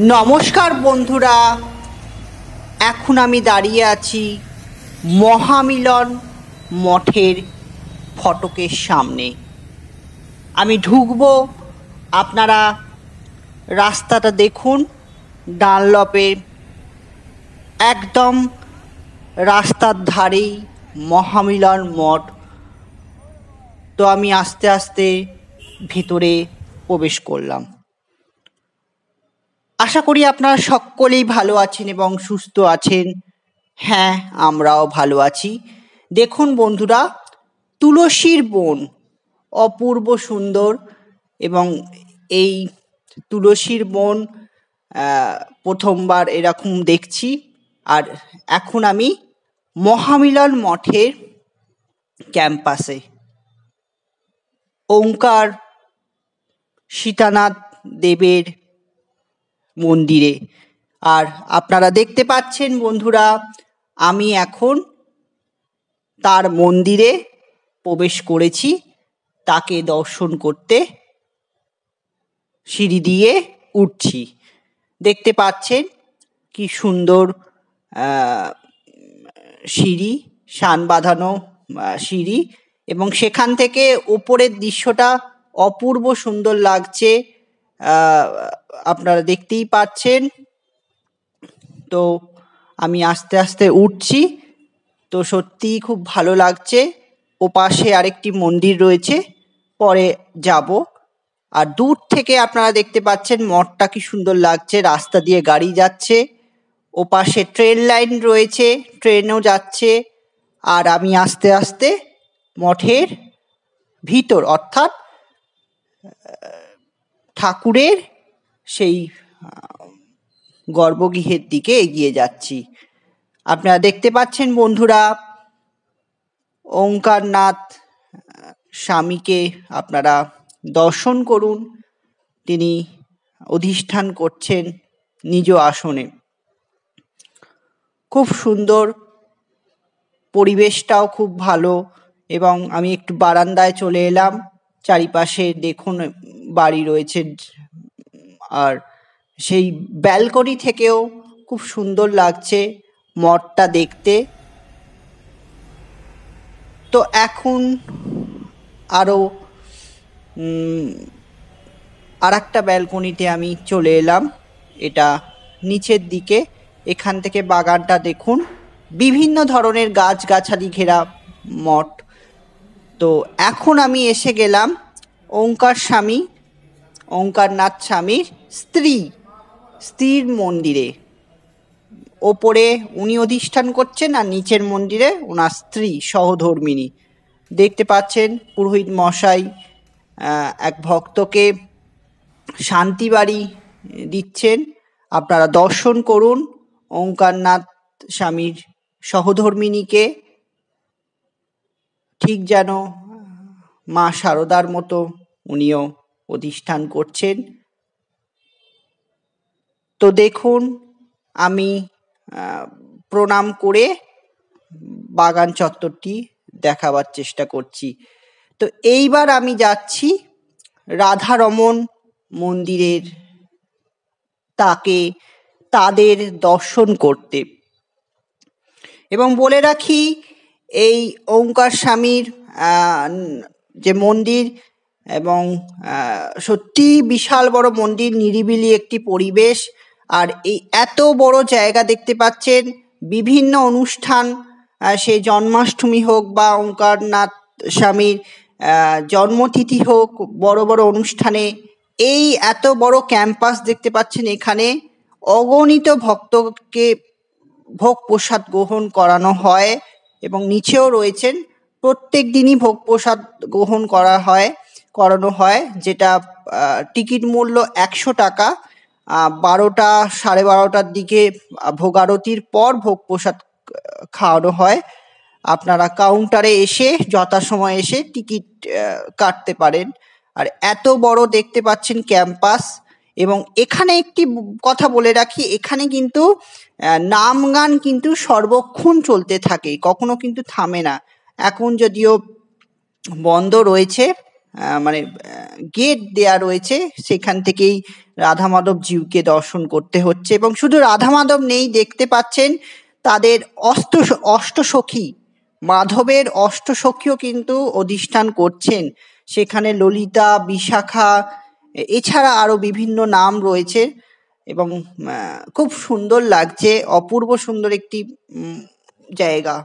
নমস্কার বন্ধুরা, এখন আমি দাঁড়িয়ে আছি মহামিলন মঠের ফটকের সামনে। আমি ঢুকবো, আপনারা রাস্তাটা দেখুন। ডানলপের একদম রাস্তার ধারেই মহামিলন মঠ। তো আমি আস্তে আস্তে ভিতরে প্রবেশ করলাম। আশা করি আপনারা সকলেই ভালো আছেন এবং সুস্থ আছেন। হ্যাঁ, আমরাও ভালো আছি। দেখুন বন্ধুরা, তুলসীর বন অপূর্ব সুন্দর, এবং এই তুলসীর বন প্রথমবার এরকম দেখছি। আর এখন আমি মহামিলন মঠের ক্যাম্পাসে, ওঙ্কার সীতানাথ দেবের মন্দিরে। আর আপনারা দেখতে পাচ্ছেন বন্ধুরা, আমি এখন তার মন্দিরে প্রবেশ করেছি। তাকে দর্শন করতে সিঁড়ি দিয়ে উঠছি। দেখতে পাচ্ছেন কি সুন্দর সিঁড়ি, শান বাঁধানো সিঁড়ি, এবং সেখান থেকে উপরের দৃশ্যটা অপূর্ব সুন্দর লাগছে। আপনারা দেখতেই পাচ্ছেন। তো আমি আস্তে আস্তে উঠছি। তো সত্যিই খুব ভালো লাগছে। ওপাশে আরেকটি মন্দির রয়েছে, পরে যাব। আর দূর থেকে আপনারা দেখতে পাচ্ছেন মঠটা কি সুন্দর লাগছে। রাস্তা দিয়ে গাড়ি যাচ্ছে, ওপাশে ট্রেন লাইন রয়েছে, ট্রেনও যাচ্ছে। আর আমি আস্তে আস্তে মঠের ভিতর, অর্থাৎ ঠাকুরের সেই গর্ভগৃহের দিকে এগিয়ে যাচ্ছি। আপনারা দেখতে পাচ্ছেন বন্ধুরা, ওঙ্কারনাথ স্বামীকে আপনারা দর্শন করুন। তিনি অধিষ্ঠান করছেন নিজ আসনে। খুব সুন্দর, পরিবেশটাও খুব ভালো। এবং আমি একটু বারান্দায় চলে এলাম। চারিপাশে দেখুন বাড়ি রয়েছে, আর সেই ব্যালকনি থেকেও খুব সুন্দর লাগছে মঠটা দেখতে। তো এখন আরও আর একটা ব্যালকনিতে আমি চলে এলাম। এটা নিচের দিকে। এখান থেকে বাগানটা দেখুন, বিভিন্ন ধরনের গাছগাছালি ঘেরা মঠ। তো এখন আমি এসে গেলাম ওঙ্কারনাথ স্বামীর স্ত্রীর মন্দিরে। ওপরে উনি অধিষ্ঠান করছেন, আর নিচের মন্দিরে ওনার স্ত্রী সহধর্মিণী। দেখতে পাচ্ছেন পুরোহিত মশাই এক ভক্তকে শান্তি বাড়ি দিচ্ছেন। আপনারা দর্শন করুন ওঙ্কারনাথ স্বামীর সহধর্মিণীকে, ঠিক যেন মা শারদার মতো উনিও অধিষ্ঠান করছেন। তো দেখুন, আমি প্রণাম করে বাগান চত্বরটি দেখাবার চেষ্টা করছি। তো এইবার আমি যাচ্ছি রাধারমণ মন্দিরের তাদের দর্শন করতে। এবং বলে রাখি, এই ওঙ্কার স্বামীর যে মন্দির, এবং সত্যি বিশাল বড় মন্দির, নিরিবিলি একটি পরিবেশ। আর এই এত বড় জায়গা দেখতে পাচ্ছেন, বিভিন্ন অনুষ্ঠান, সে জন্মাষ্টমী হোক বা ওঙ্কারনাথ স্বামীর জন্মতিথি হোক, বড় বড় অনুষ্ঠানে এই এত বড় ক্যাম্পাস দেখতে পাচ্ছেন। এখানে অগণিত ভক্তকে ভোগ প্রসাদ গ্রহণ করানো হয়, এবং নিচেও রয়েছেন। প্রত্যেক দিনই ভোগ প্রসাদ গ্রহণ করানো হয়, যেটা টিকিট মূল্য 100 টাকা। 12টা 12:30টার দিকে ভোগ আরতির পর ভোগ প্রসাদ খাওয়ানো হয়। আপনারা কাউন্টারে এসে যথাসময়ে এসে টিকিট কাটতে পারেন। আর এত বড় দেখতে পাচ্ছেন ক্যাম্পাস। এবং এখানে একটি কথা বলে রাখি, এখানে কিন্তু নাম গান কিন্তু সর্বক্ষণ চলতে থাকে, কখনো কিন্তু থামে না। এখন যদিও বন্ধ রয়েছে, মানে গেট দেয়া রয়েছে, সেখান থেকেই রাধা মাধব জিউকে দর্শন করতে হচ্ছে। এবং শুধু রাধা মাধব নেই, দেখতে পাচ্ছেন তাদের অষ্টসখী, মাধবের অষ্টসখীও কিন্তু অধিষ্ঠান করছেন সেখানে। ললিতা, বিশাখা, এছাড়া আরো বিভিন্ন নাম রয়েছে এবং খুব সুন্দর লাগছে, অপূর্ব সুন্দর একটি জায়গা।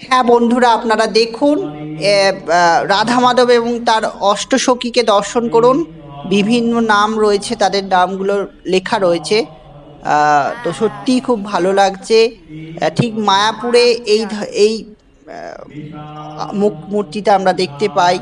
হ্যাঁ বন্ধুরা, আপনারা দেখুন রাধা মাধব এবং তার অষ্টসখীকে দর্শন করুন। বিভিন্ন নাম রয়েছে, তাদের নামগুলো লেখা রয়েছে। তো সত্যিই খুব ভালো লাগছে। ঠিক মায়াপুরে এই মূর্তিটা আমরা দেখতে পাই।